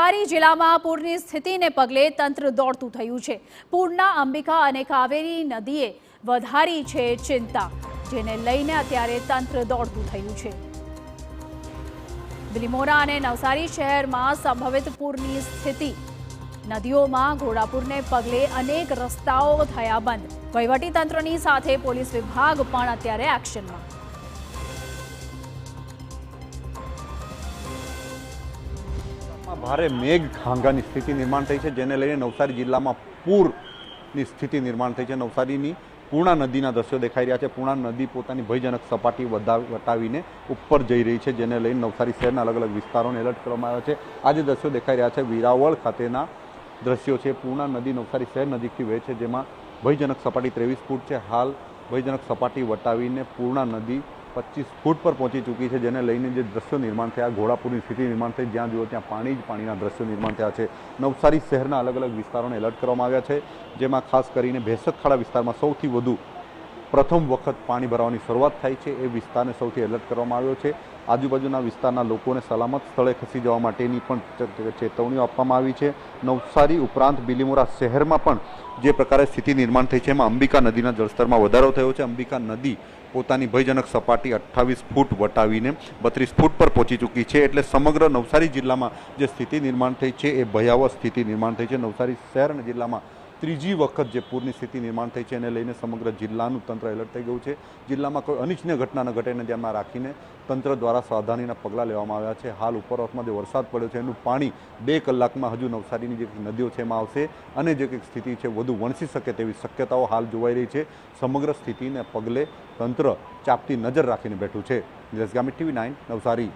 નવસારી જિલ્લામાં પૂરની સ્થિતિને પગલે તંત્ર દોડતું થયું છે। પૂરના અંબિકા અને કાવેરી નદીએ વધારી છે ચિંતા, જેને લઈને અત્યારે તંત્ર દોડતું થયું છે। બિલીમોરા અને નવસારી શહેરમાં સંભવિત પૂરની સ્થિતિ। નદીઓમાં ઘોડાપૂરને પગલે અનેક રસ્તાઓ થયા બંધ। વહીવટીતંત્રની સાથે પોલીસ વિભાગ પણ અત્યારે એક્શનમાં। ભારે મેઘ ખાંગાની સ્થિતિ નિર્માણ થઈ છે, જેને લઈને નવસારી જિલ્લામાં પૂરની સ્થિતિ નિર્માણ થઈ છે। નવસારીની પૂર્ણા નદીના દ્રશ્યો દેખાઈ રહ્યા છે। પૂર્ણા નદી પોતાની ભયજનક સપાટી વટાવીને ઉપર જઈ રહી છે, જેને લઈને નવસારી શહેરના અલગ અલગ વિસ્તારોને એલર્ટ કરવામાં આવ્યા છે। આ જે દ્રશ્યો દેખાઈ રહ્યા છે વેરાવળ ખાતેના દ્રશ્યો છે। પૂર્ણા નદી નવસારી શહેર નજીકથી વહે છે, જેમાં ભયજનક સપાટી 23 ફૂટ છે। હાલ ભયજનક સપાટી વટાવીને પૂર્ણા નદી 25 ફૂટ પર પહોંચી ચૂકી છે, જેને લઈને જે દ્રશ્યો નિર્માણ થયા, ઘોડાપૂરની સ્થિતિ નિર્માણ થઈ, જ્યાં જુઓ ત્યાં પાણી જ પાણીના દ્રશ્યો નિર્માણ થયા છે। નવસારી શહેરના અલગ અલગ વિસ્તારોને એલર્ટ કરવામાં આવ્યા છે, જેમાં ખાસ કરીને ભેંસતખાડા વિસ્તારમાં સૌથી વધુ પ્રથમ વખત પાણી ભરાવાની શરૂઆત થાય છે, એ વિસ્તારને સૌથી એલર્ટ કરવામાં આવ્યો છે। આજુબાજુના વિસ્તારના લોકોને સલામત સ્થળે ખસી જવા માટેની પણ ચેતવણીઓ આપવામાં આવી છે। નવસારી ઉપરાંત બિલીમોરા શહેરમાં પણ જે પ્રકારે સ્થિતિ નિર્માણ થઈ છે, એમાં અંબિકા નદીના જળસ્તરમાં વધારો થયો છે। અંબિકા નદી પોતાની ભયજનક સપાટી 28 ફૂટ વટાવીને 32 ફૂટ પર પહોંચી ચૂકી છે, એટલે સમગ્ર નવસારી જિલ્લામાં જે સ્થિતિ નિર્માણ થઈ છે એ ભયાવહ સ્થિતિ નિર્માણ થઈ છે। નવસારી શહેર અને જિલ્લામાં ત્રીજી વખત જે પૂરની સ્થિતિ નિર્માણ થઈ છે, એને લઈને સમગ્ર જિલ્લાનું તંત્ર એલર્ટ થઈ ગયું છે। જિલ્લામાં કોઈ અનિચ્છનીય ઘટના ન ઘટે એને ધ્યાનમાં રાખીને તંત્ર દ્વારા સાવધાનીના પગલાં લેવામાં આવ્યા છે। હાલ ઉપરવાસમાં જે વરસાદ પડ્યો છે એનું પાણી 2 કલાકમાં હજુ નવસારીની જે નદીઓ છે એમાં આવશે અને જે કંઈક સ્થિતિ છે વધુ વણસી શકે તેવી શક્યતાઓ હાલ જોવાઈ રહી છે। સમગ્ર સ્થિતિને પગલે તંત્ર ચાપતી નજર રાખીને બેઠું છે। નિલેશ ગામિત, TV9 નવસારી।